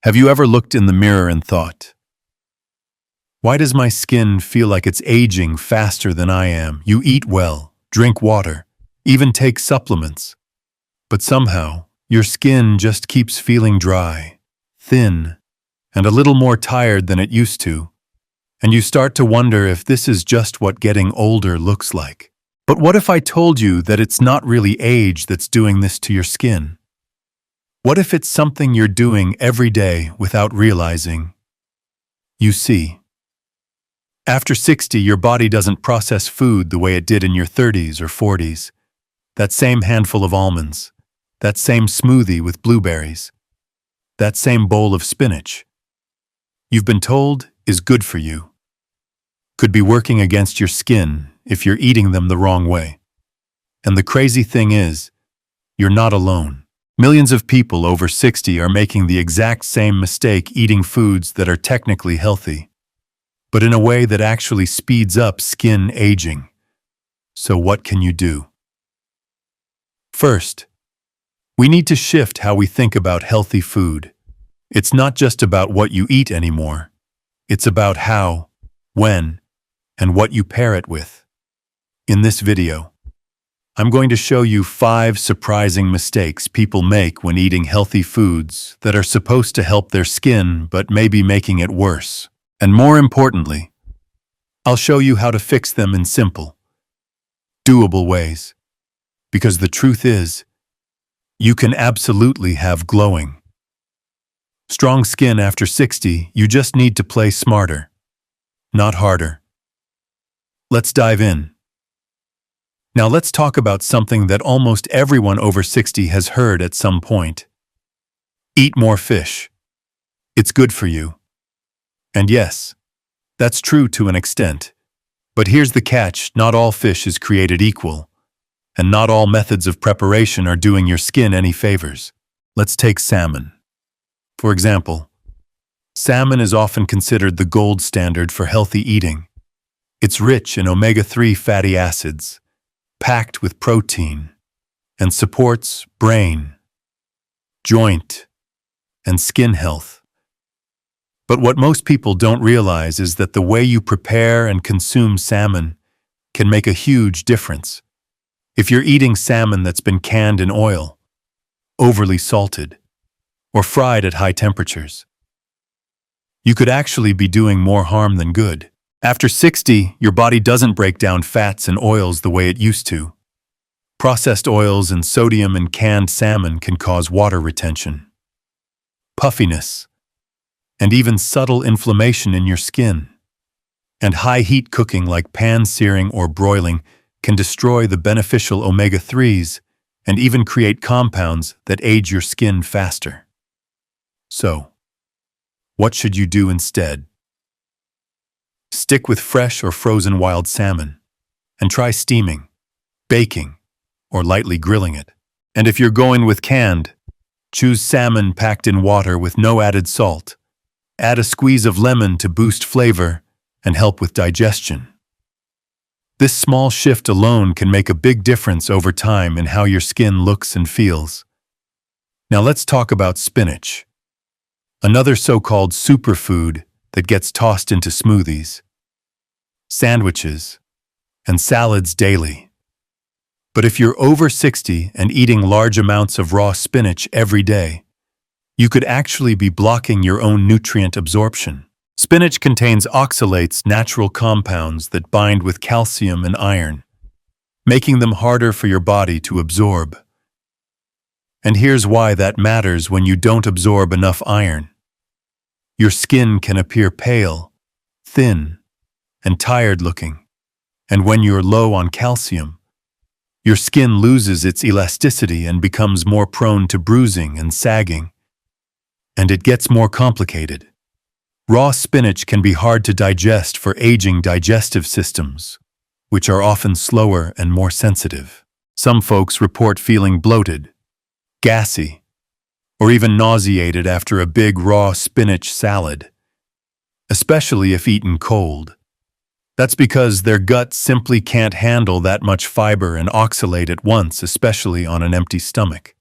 Have you ever looked in the mirror and thought, why does my skin feel like it's aging faster than I am? You eat well, drink water, even take supplements, but somehow your skin just keeps feeling dry, thin, and a little more tired than it used to, and you start to wonder if this is just what getting older looks like. But what if I told you that it's not really age that's doing this to your skin? What if it's something you're doing every day without realizing? You see, after 60, your body doesn't process food the way it did in your 30s or 40s. That same handful of almonds, that same smoothie with blueberries, that same bowl of spinach you've been told is good for you, could be working against your skin if you're eating them the wrong way. And the crazy thing is, you're not alone. Millions of people over 60 are making the exact same mistake eating foods that are technically healthy, but in a way that actually speeds up skin aging. So what can you do? First, we need to shift how we think about healthy food. It's not just about what you eat anymore. It's about how, when, and what you pair it with. In this video, I'm going to show you 5 surprising mistakes people make when eating healthy foods that are supposed to help their skin but may be making it worse. And more importantly, I'll show you how to fix them in simple, doable ways. Because the truth is, you can absolutely have glowing, strong skin after 60. You just need to play smarter, not harder. Let's dive in. Now let's talk about something that almost everyone over 60 has heard at some point. Eat more fish. It's good for you. And yes, that's true to an extent. But here's the catch: not all fish is created equal, and not all methods of preparation are doing your skin any favors. Let's take salmon. For example, salmon is often considered the gold standard for healthy eating. It's rich in omega-3 fatty acids, packed with protein, and supports brain, joint, and skin health. But what most people don't realize is that the way you prepare and consume salmon can make a huge difference. If you're eating salmon that's been canned in oil, overly salted, or fried at high temperatures, you could actually be doing more harm than good. After 60, your body doesn't break down fats and oils the way it used to. Processed oils and sodium in canned salmon can cause water retention, puffiness, and even subtle inflammation in your skin. And high heat cooking like pan searing or broiling can destroy the beneficial omega-3s and even create compounds that age your skin faster. So, what should you do instead? Stick with fresh or frozen wild salmon, and try steaming, baking, or lightly grilling it. And if you're going with canned, choose salmon packed in water with no added salt. Add a squeeze of lemon to boost flavor and help with digestion. This small shift alone can make a big difference over time in how your skin looks and feels. Now let's talk about spinach, another so-called superfood that gets tossed into smoothies, sandwiches, and salads daily. But if you're over 60 and eating large amounts of raw spinach every day, you could actually be blocking your own nutrient absorption. Spinach contains oxalates, natural compounds that bind with calcium and iron, making them harder for your body to absorb. And here's why that matters: when you don't absorb enough iron, your skin can appear pale, thin, and tired-looking. And when you're low on calcium, your skin loses its elasticity and becomes more prone to bruising and sagging. And it gets more complicated. Raw spinach can be hard to digest for aging digestive systems, which are often slower and more sensitive. Some folks report feeling bloated, gassy, or even nauseated after a big raw spinach salad, especially if eaten cold. That's because their gut simply can't handle that much fiber and oxalate at once, especially on an empty stomach.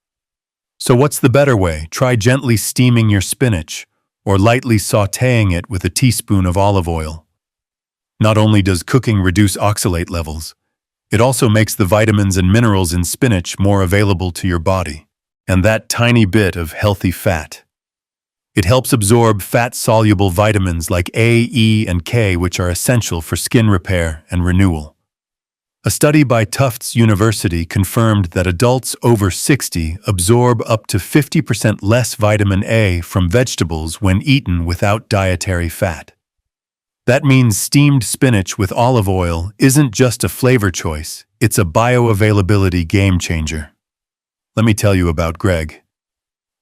So what's the better way? Try gently steaming your spinach or lightly sautéing it with a teaspoon of olive oil. Not only does cooking reduce oxalate levels, it also makes the vitamins and minerals in spinach more available to your body. And that tiny bit of healthy fat. It helps absorb fat-soluble vitamins like A, E, and K, which are essential for skin repair and renewal. A study by Tufts University confirmed that adults over 60 absorb up to 50% less vitamin A from vegetables when eaten without dietary fat. That means steamed spinach with olive oil isn't just a flavor choice, it's a bioavailability game changer. Let me tell you about Greg.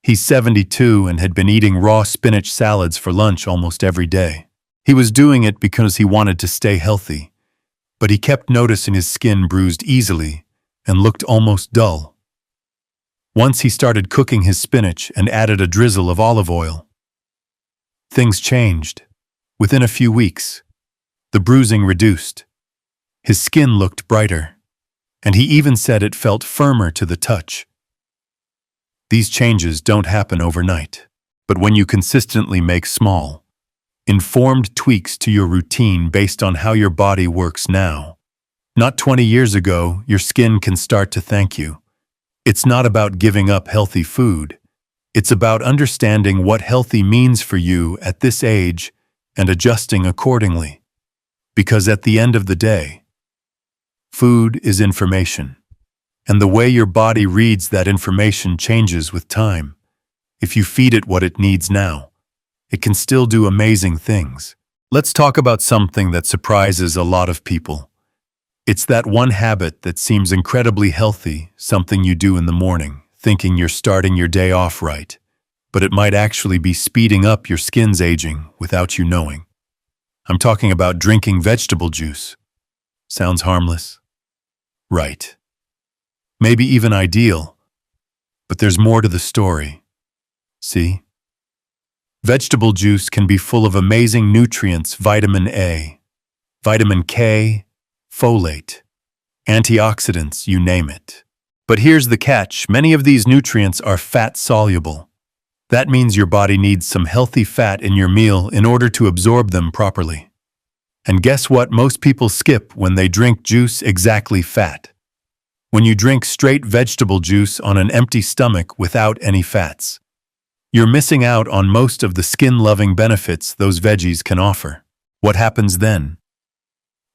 He's 72 and had been eating raw spinach salads for lunch almost every day. He was doing it because he wanted to stay healthy, but he kept noticing his skin bruised easily and looked almost dull. Once he started cooking his spinach and added a drizzle of olive oil. Things changed. Within a few weeks, the bruising reduced. His skin looked brighter, and he even said it felt firmer to the touch. These changes don't happen overnight, but when you consistently make small, informed tweaks to your routine based on how your body works now, not 20 years ago, your skin can start to thank you. It's not about giving up healthy food. It's about understanding what healthy means for you at this age and adjusting accordingly. Because at the end of the day, food is information, and the way your body reads that information changes with time. If you feed it what it needs now, it can still do amazing things. Let's talk about something that surprises a lot of people. It's that one habit that seems incredibly healthy, something you do in the morning, thinking you're starting your day off right, but it might actually be speeding up your skin's aging without you knowing. I'm talking about drinking vegetable juice. Sounds harmless? Right. Maybe even ideal. But there's more to the story. See? Vegetable juice can be full of amazing nutrients: vitamin A, vitamin K, folate, antioxidants, you name it. But here's the catch: many of these nutrients are fat-soluble. That means your body needs some healthy fat in your meal in order to absorb them properly. And guess what most people skip when they drink juice? Exactly, fat. When you drink straight vegetable juice on an empty stomach without any fats, you're missing out on most of the skin-loving benefits those veggies can offer. What happens then?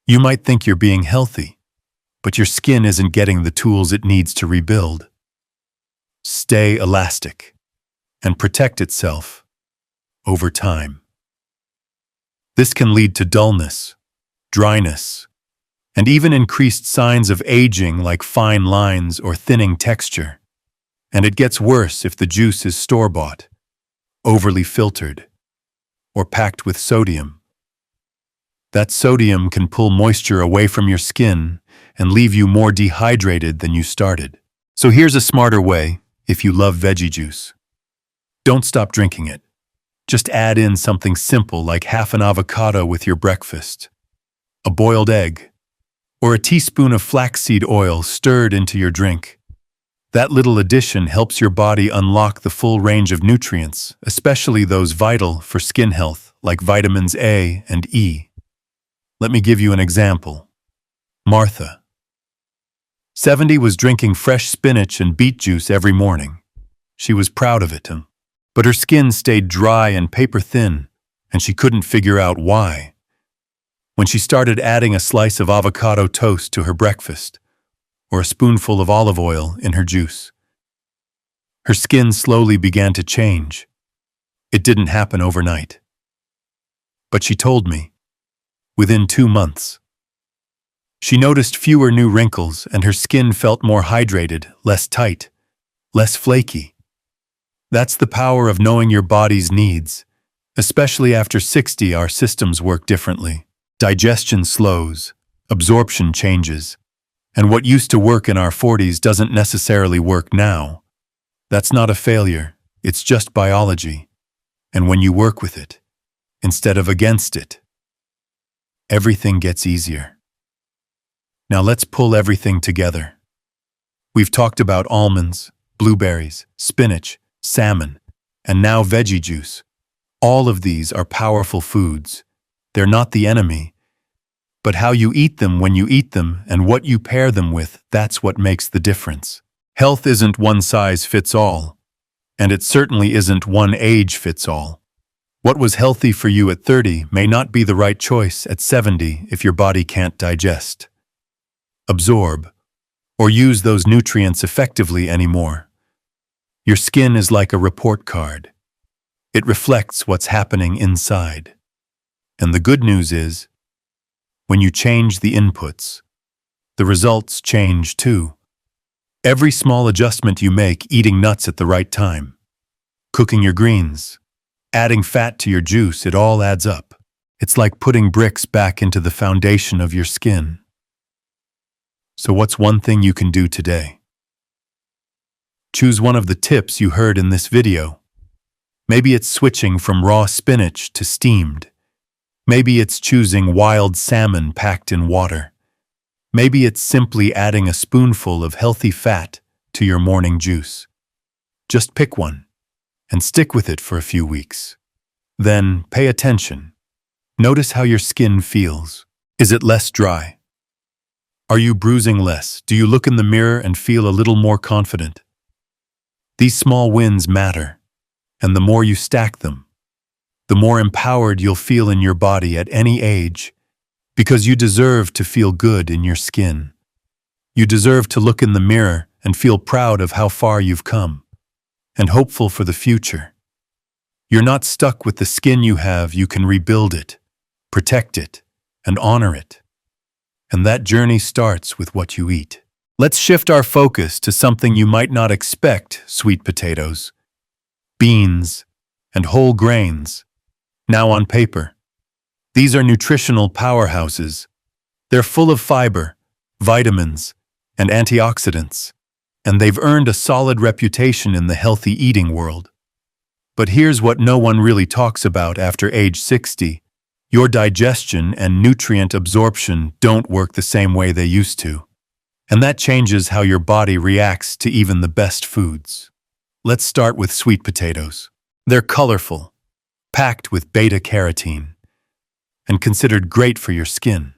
You might think you're being healthy, but your skin isn't getting the tools it needs to rebuild, stay elastic, and protect itself over time. This can lead to dullness, dryness, and even increased signs of aging like fine lines or thinning texture. And it gets worse if the juice is store-bought, overly filtered, or packed with sodium. That sodium can pull moisture away from your skin and leave you more dehydrated than you started. So here's a smarter way if you love veggie juice. Don't stop drinking it. Just add in something simple like half an avocado with your breakfast, a boiled egg, or a teaspoon of flaxseed oil stirred into your drink. That little addition helps your body unlock the full range of nutrients, especially those vital for skin health, like vitamins A and E. Let me give you an example. Martha, 70, was drinking fresh spinach and beet juice every morning. She was proud of it, but her skin stayed dry and paper-thin, and she couldn't figure out why. When she started adding a slice of avocado toast to her breakfast, or a spoonful of olive oil in her juice, her skin slowly began to change. It didn't happen overnight. But she told me, within 2 months, she noticed fewer new wrinkles and her skin felt more hydrated, less tight, less flaky. That's the power of knowing your body's needs. Especially after 60, our systems work differently. Digestion slows, absorption changes, and what used to work in our 40s doesn't necessarily work now. That's not a failure, it's just biology. And when you work with it, instead of against it, everything gets easier. Now let's pull everything together. We've talked about almonds, blueberries, spinach, salmon, and now veggie juice. All of these are powerful foods. They're not the enemy, but how you eat them when you eat them and what you pair them with, that's what makes the difference. Health isn't one size fits all, and it certainly isn't one age fits all. What was healthy for you at 30 may not be the right choice at 70 if your body can't digest, absorb, or use those nutrients effectively anymore. Your skin is like a report card. It reflects what's happening inside. And the good news is, when you change the inputs, the results change too. Every small adjustment you make, eating nuts at the right time, cooking your greens, adding fat to your juice, it all adds up. It's like putting bricks back into the foundation of your skin. So what's one thing you can do today? Choose one of the tips you heard in this video. Maybe it's switching from raw spinach to steamed. Maybe it's choosing wild salmon packed in water. Maybe it's simply adding a spoonful of healthy fat to your morning juice. Just pick one and stick with it for a few weeks. Then pay attention. Notice how your skin feels. Is it less dry? Are you bruising less? Do you look in the mirror and feel a little more confident? These small wins matter, and the more you stack them, the more empowered you'll feel in your body at any age, because you deserve to feel good in your skin. You deserve to look in the mirror and feel proud of how far you've come, and hopeful for the future. You're not stuck with the skin you have. You can rebuild it, protect it, and honor it. And that journey starts with what you eat. Let's shift our focus to something you might not expect: sweet potatoes, beans, and whole grains. Now on paper, these are nutritional powerhouses. They're full of fiber, vitamins, and antioxidants, and they've earned a solid reputation in the healthy eating world. But here's what no one really talks about after age 60. Your digestion and nutrient absorption don't work the same way they used to. And that changes how your body reacts to even the best foods. Let's start with sweet potatoes. They're colorful, packed with beta-carotene, and considered great for your skin.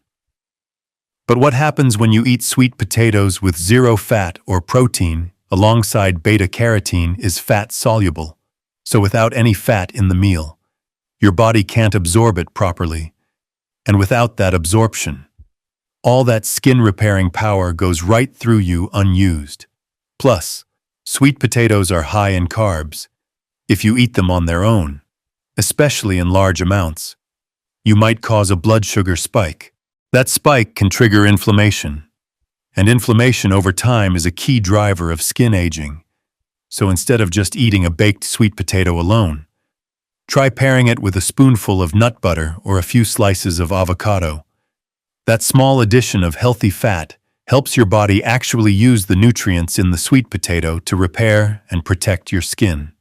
But what happens when you eat sweet potatoes with zero fat or protein alongside beta-carotene is fat-soluble, so without any fat in the meal, your body can't absorb it properly. And without that absorption, all that skin-repairing power goes right through you unused. Plus, sweet potatoes are high in carbs. If you eat them on their own, especially in large amounts, you might cause a blood sugar spike. That spike can trigger inflammation, and inflammation over time is a key driver of skin aging. So instead of just eating a baked sweet potato alone, try pairing it with a spoonful of nut butter or a few slices of avocado. That small addition of healthy fat helps your body actually use the nutrients in the sweet potato to repair and protect your skin.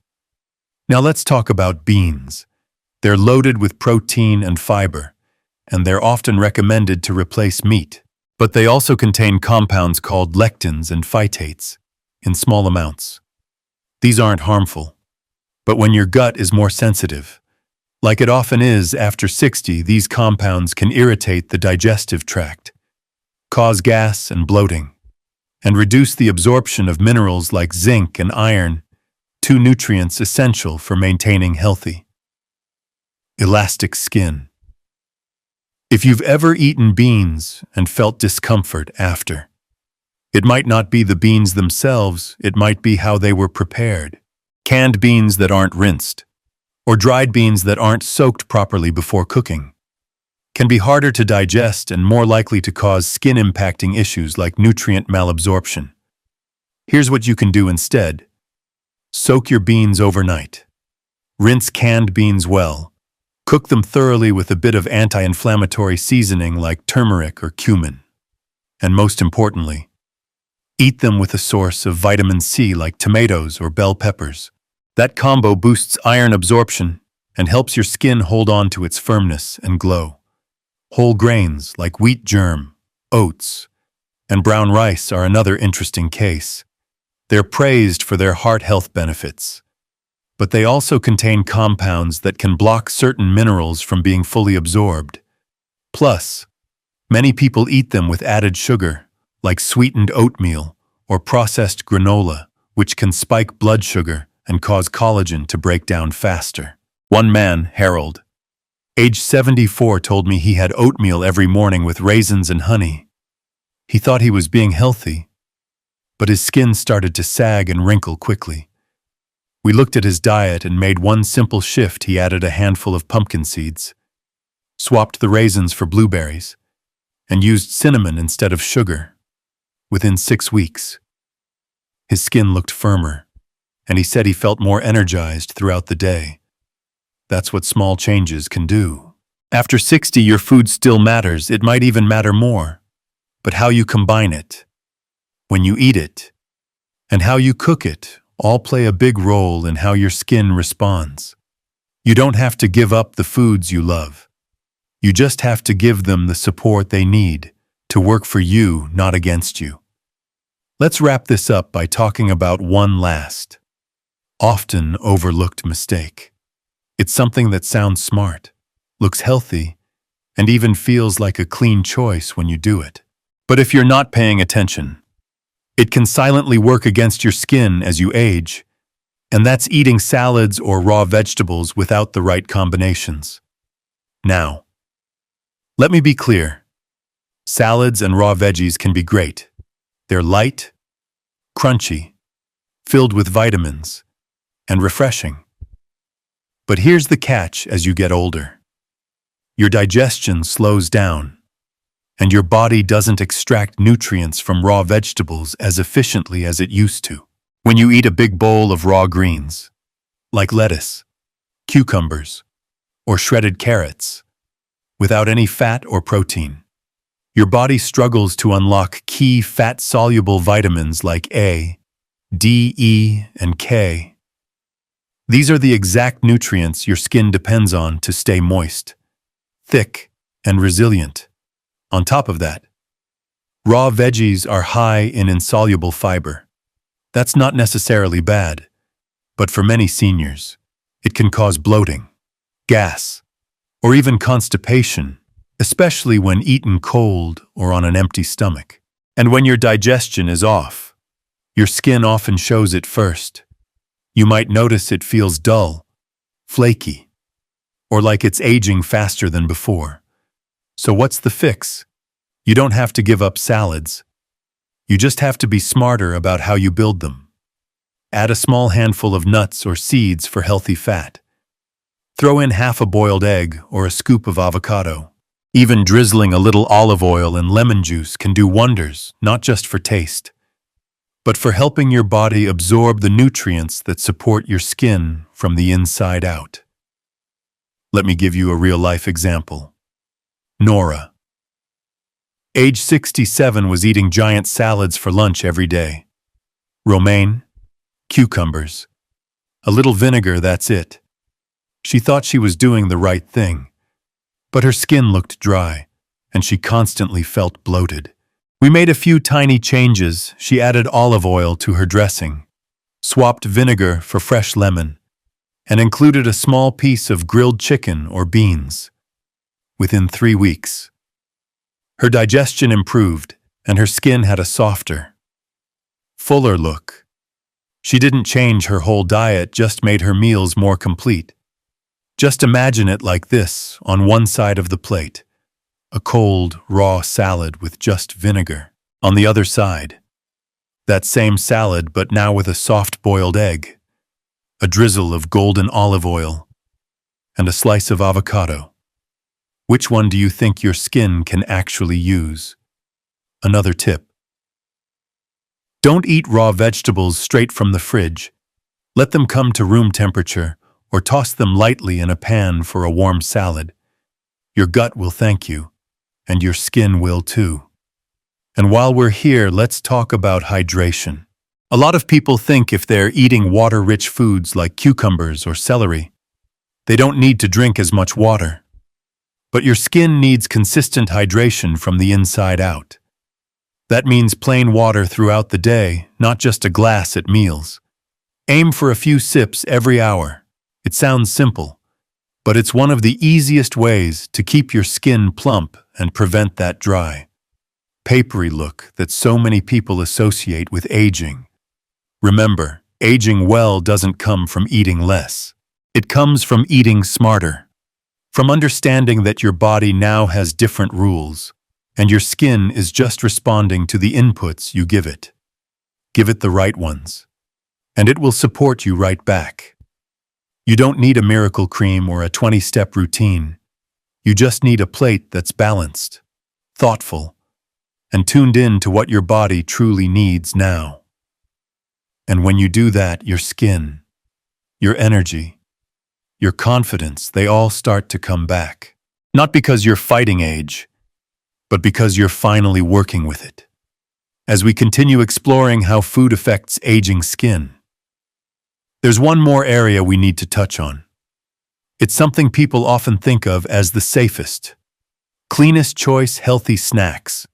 Now let's talk about beans. They're loaded with protein and fiber, and they're often recommended to replace meat. But they also contain compounds called lectins and phytates in small amounts. These aren't harmful, but when your gut is more sensitive, like it often is after 60, these compounds can irritate the digestive tract, cause gas and bloating, and reduce the absorption of minerals like zinc and iron, two nutrients essential for maintaining healthy, elastic skin. If you've ever eaten beans and felt discomfort after, it might not be the beans themselves, it might be how they were prepared. Canned beans that aren't rinsed, or dried beans that aren't soaked properly before cooking, can be harder to digest and more likely to cause skin-impacting issues like nutrient malabsorption. Here's what you can do instead. Soak your beans overnight. Rinse canned beans well. Cook them thoroughly with a bit of anti-inflammatory seasoning like turmeric or cumin. And most importantly, eat them with a source of vitamin C like tomatoes or bell peppers. That combo boosts iron absorption and helps your skin hold on to its firmness and glow. Whole grains like wheat germ, oats, and brown rice are another interesting case. They're praised for their heart health benefits, but they also contain compounds that can block certain minerals from being fully absorbed. Plus, many people eat them with added sugar, like sweetened oatmeal or processed granola, which can spike blood sugar and cause collagen to break down faster. One man, Harold, age 74, told me he had oatmeal every morning with raisins and honey. He thought he was being healthy, but his skin started to sag and wrinkle quickly. We looked at his diet and made one simple shift. He added a handful of pumpkin seeds, swapped the raisins for blueberries, and used cinnamon instead of sugar. Within 6 weeks, his skin looked firmer, and he said he felt more energized throughout the day. That's what small changes can do. After 60, your food still matters. It might even matter more. But how you combine it, when you eat it, and how you cook it all play a big role in how your skin responds. You don't have to give up the foods you love. You just have to give them the support they need to work for you, not against you. Let's wrap this up by talking about one last, often overlooked mistake. It's something that sounds smart, looks healthy, and even feels like a clean choice when you do it. But if you're not paying attention, it can silently work against your skin as you age, and that's eating salads or raw vegetables without the right combinations. Now, let me be clear. Salads and raw veggies can be great. They're light, crunchy, filled with vitamins, and refreshing. But here's the catch: as you get older, your digestion slows down, and your body doesn't extract nutrients from raw vegetables as efficiently as it used to. When you eat a big bowl of raw greens, like lettuce, cucumbers, or shredded carrots, without any fat or protein, your body struggles to unlock key fat-soluble vitamins like A, D, E, and K. These are the exact nutrients your skin depends on to stay moist, thick, and resilient. On top of that, raw veggies are high in insoluble fiber. That's not necessarily bad, but for many seniors, it can cause bloating, gas, or even constipation, especially when eaten cold or on an empty stomach. And when your digestion is off, your skin often shows it first. You might notice it feels dull, flaky, or like it's aging faster than before. So what's the fix? You don't have to give up salads. You just have to be smarter about how you build them. Add a small handful of nuts or seeds for healthy fat. Throw in half a boiled egg or a scoop of avocado. Even drizzling a little olive oil and lemon juice can do wonders, not just for taste, but for helping your body absorb the nutrients that support your skin from the inside out. Let me give you a real-life example. Nora, age 67, was eating giant salads for lunch every day. Romaine, cucumbers, a little vinegar, that's it. She thought she was doing the right thing, but her skin looked dry, and she constantly felt bloated. We made a few tiny changes. She added olive oil to her dressing, swapped vinegar for fresh lemon, and included a small piece of grilled chicken or beans. Within 3 weeks, her digestion improved, and her skin had a softer, fuller look. She didn't change her whole diet, just made her meals more complete. Just imagine it like this: on one side of the plate, a cold, raw salad with just vinegar. On the other side, that same salad but now with a soft boiled egg, a drizzle of golden olive oil, and a slice of avocado. Which one do you think your skin can actually use? Another tip: don't eat raw vegetables straight from the fridge. Let them come to room temperature, or toss them lightly in a pan for a warm salad. Your gut will thank you, and your skin will too. And while we're here, let's talk about hydration. A lot of people think if they're eating water-rich foods like cucumbers or celery, they don't need to drink as much water. But your skin needs consistent hydration from the inside out. That means plain water throughout the day, not just a glass at meals. Aim for a few sips every hour. It sounds simple, but it's one of the easiest ways to keep your skin plump and prevent that dry, papery look that so many people associate with aging. Remember, aging well doesn't come from eating less. It comes from eating smarter, from understanding that your body now has different rules, and your skin is just responding to the inputs you give it. Give it the right ones, and it will support you right back. You don't need a miracle cream or a 20-step routine. You just need a plate that's balanced, thoughtful, and tuned in to what your body truly needs now. And when you do that, your skin, your energy, your confidence, they all start to come back. Not because you're fighting age, but because you're finally working with it. As we continue exploring how food affects aging skin, there's one more area we need to touch on. It's something people often think of as the safest, cleanest choice healthy snacks.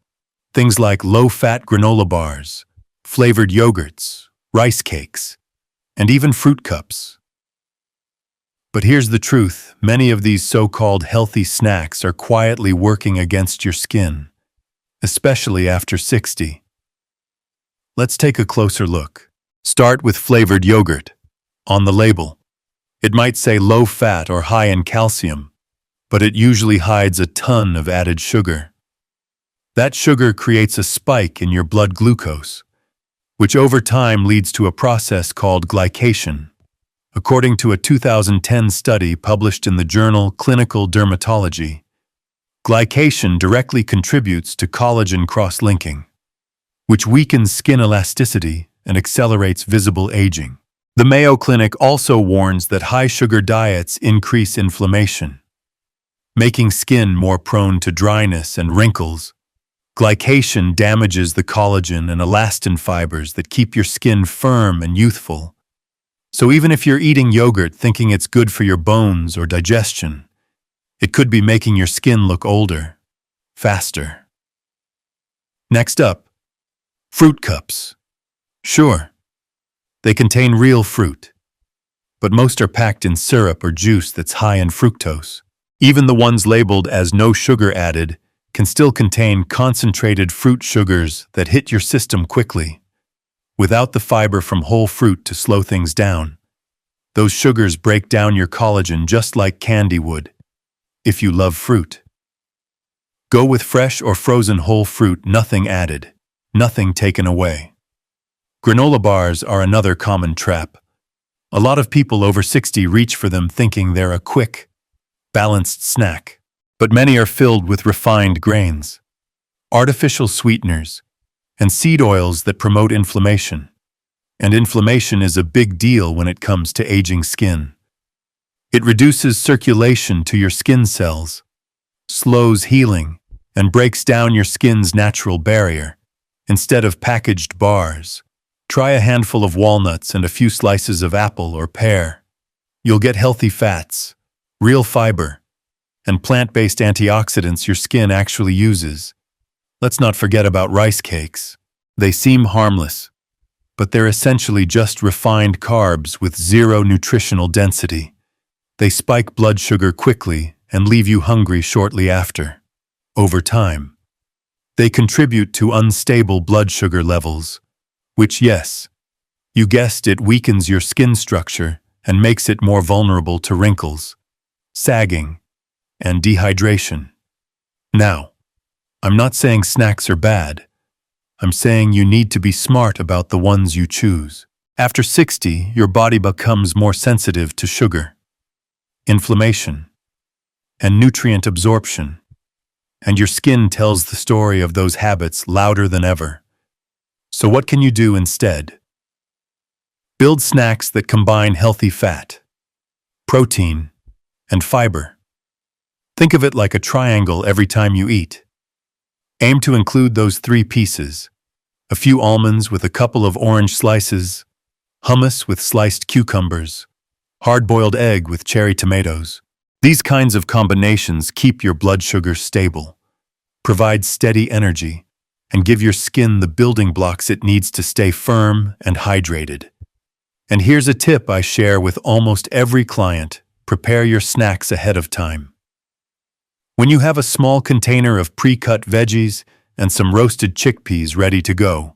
Things like low-fat granola bars, flavored yogurts, rice cakes, and even fruit cups. But here's the truth, many of these so-called healthy snacks are quietly working against your skin, especially after 60. Let's take a closer look. Start with flavored yogurt. On the label, it might say low-fat or high in calcium, but it usually hides a ton of added sugar. That sugar creates a spike in your blood glucose, which over time leads to a process called glycation. According to a 2010 study published in the journal Clinical Dermatology, glycation directly contributes to collagen cross-linking, which weakens skin elasticity and accelerates visible aging. The Mayo Clinic also warns that high-sugar diets increase inflammation, making skin more prone to dryness and wrinkles. Glycation damages the collagen and elastin fibers that keep your skin firm and youthful. So even if you're eating yogurt thinking it's good for your bones or digestion, it could be making your skin look older, faster. Next up, fruit cups. Sure, they contain real fruit, but most are packed in syrup or juice that's high in fructose. Even the ones labeled as no sugar added can still contain concentrated fruit sugars that hit your system quickly. Without the fiber from whole fruit to slow things down, those sugars break down your collagen just like candy would. If you love fruit, go with fresh or frozen whole fruit, nothing added, nothing taken away. Granola bars are another common trap. A lot of people over 60 reach for them thinking they're a quick, balanced snack, but many are filled with refined grains, artificial sweeteners, and seed oils that promote inflammation. And inflammation is a big deal when it comes to aging skin. It reduces circulation to your skin cells, slows healing, and breaks down your skin's natural barrier. Instead of packaged bars, try a handful of walnuts and a few slices of apple or pear. You'll get healthy fats, real fiber, and plant-based antioxidants your skin actually uses. Let's not forget about rice cakes. They seem harmless, but they're essentially just refined carbs with zero nutritional density. They spike blood sugar quickly and leave you hungry shortly after. Over time, they contribute to unstable blood sugar levels, which, yes, you guessed it, weakens your skin structure and makes it more vulnerable to wrinkles, sagging, and dehydration. Now, I'm not saying snacks are bad. I'm saying you need to be smart about the ones you choose. After 60, your body becomes more sensitive to sugar, inflammation, and nutrient absorption, and your skin tells the story of those habits louder than ever. So what can you do instead? Build snacks that combine healthy fat, protein, and fiber. Think of it like a triangle every time you eat. Aim to include those three pieces: a few almonds with a couple of orange slices, hummus with sliced cucumbers, hard-boiled egg with cherry tomatoes. These kinds of combinations keep your blood sugar stable, provide steady energy, and give your skin the building blocks it needs to stay firm and hydrated. And here's a tip I share with almost every client: prepare your snacks ahead of time. When you have a small container of pre-cut veggies and some roasted chickpeas ready to go,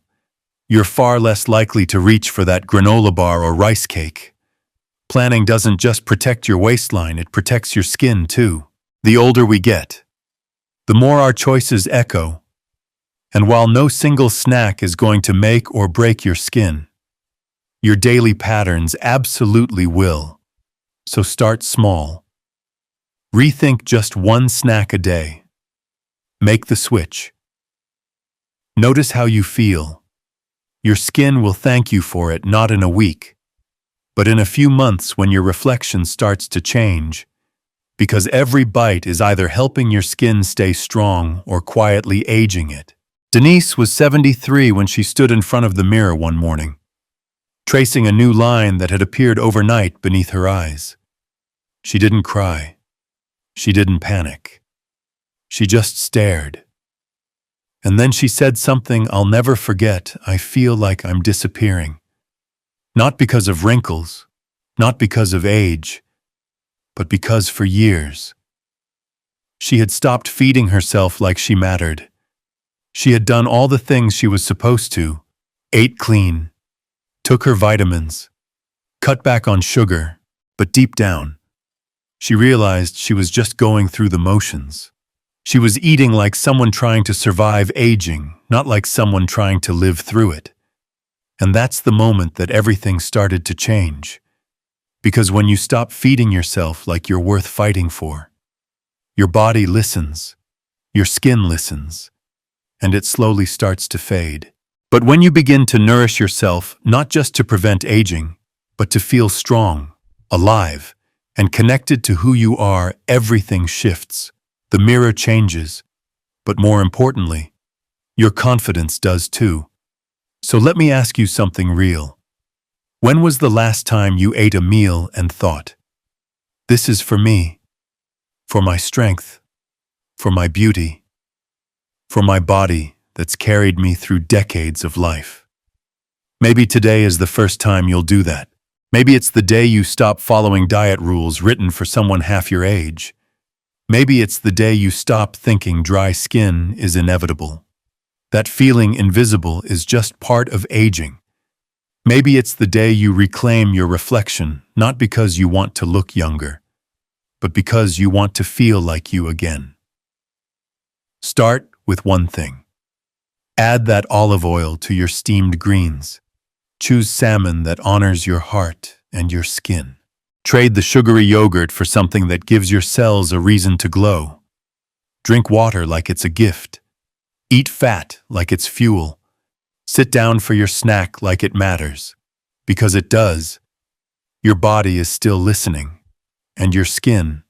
you're far less likely to reach for that granola bar or rice cake. Planning doesn't just protect your waistline, it protects your skin too. The older we get, the more our choices echo. And while no single snack is going to make or break your skin, your daily patterns absolutely will. So start small. Rethink just one snack a day. Make the switch. Notice how you feel. Your skin will thank you for it, not in a week, but in a few months when your reflection starts to change, because every bite is either helping your skin stay strong or quietly aging it. Denise was 73 when she stood in front of the mirror one morning, tracing a new line that had appeared overnight beneath her eyes. She didn't cry. She didn't panic. She just stared. And then she said something I'll never forget: "I feel like I'm disappearing." Not because of wrinkles, not because of age, but because for years she had stopped feeding herself like she mattered. She had done all the things she was supposed to: ate clean, took her vitamins, cut back on sugar, but deep down, she realized she was just going through the motions. She was eating like someone trying to survive aging, not like someone trying to live through it. And that's the moment that everything started to change. Because when you stop feeding yourself like you're worth fighting for, your body listens, your skin listens, and it slowly starts to fade. But when you begin to nourish yourself, not just to prevent aging, but to feel strong, alive, and connected to who you are, everything shifts. The mirror changes, but more importantly, your confidence does too. So let me ask you something real. When was the last time you ate a meal and thought, "This is for me, for my strength, for my beauty, for my body that's carried me through decades of life"? Maybe today is the first time you'll do that. Maybe it's the day you stop following diet rules written for someone half your age. Maybe it's the day you stop thinking dry skin is inevitable. That feeling invisible is just part of aging. Maybe it's the day you reclaim your reflection, not because you want to look younger, but because you want to feel like you again. Start with one thing. Add that olive oil to your steamed greens. Choose salmon that honors your heart and your skin. Trade the sugary yogurt for something that gives your cells a reason to glow. Drink water like it's a gift. Eat fat like it's fuel. Sit down for your snack like it matters. Because it does. Your body is still listening. And your skin,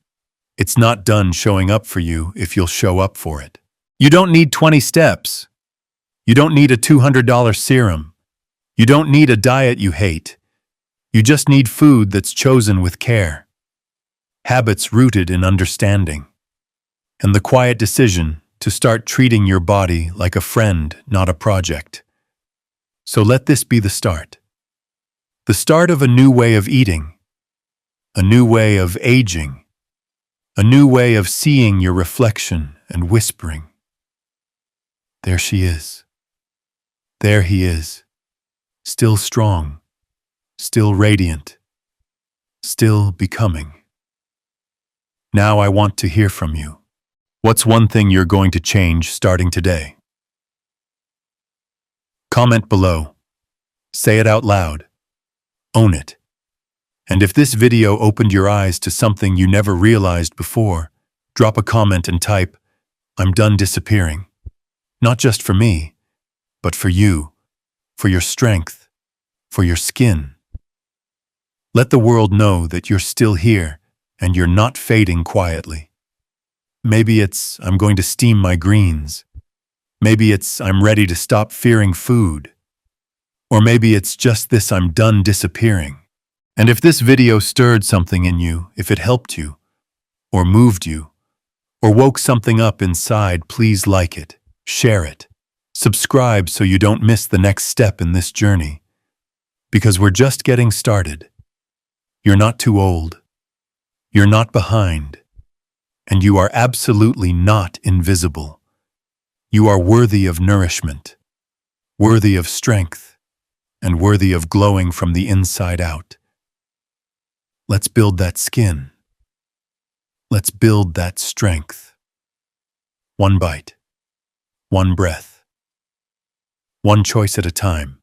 it's not done showing up for you if you'll show up for it. You don't need 20 steps. You don't need a $200 serum. You don't need a diet you hate. You just need food that's chosen with care. Habits rooted in understanding. And the quiet decision to start treating your body like a friend, not a project. So let this be the start. The start of a new way of eating. A new way of aging. A new way of seeing your reflection and whispering, "There she is. There he is. Still strong. Still radiant. Still becoming." Now I want to hear from you. What's one thing you're going to change starting today? Comment below. Say it out loud. Own it. And if this video opened your eyes to something you never realized before, drop a comment and type, "I'm done disappearing." Not just for me, but for you, for your strength, for your skin. Let the world know that you're still here and you're not fading quietly. Maybe it's, "I'm going to steam my greens." Maybe it's, "I'm ready to stop fearing food." Or maybe it's just this, "I'm done disappearing." And if this video stirred something in you, if it helped you, or moved you, or woke something up inside, please like it, share it, Subscribe so you don't miss the next step in this journey, because we're just getting started. You're not too old. You're not behind. And you are absolutely not invisible. You are worthy of nourishment, worthy of strength, and worthy of glowing from the inside out. Let's build that skin. Let's build that strength. One bite, one breath, one choice at a time.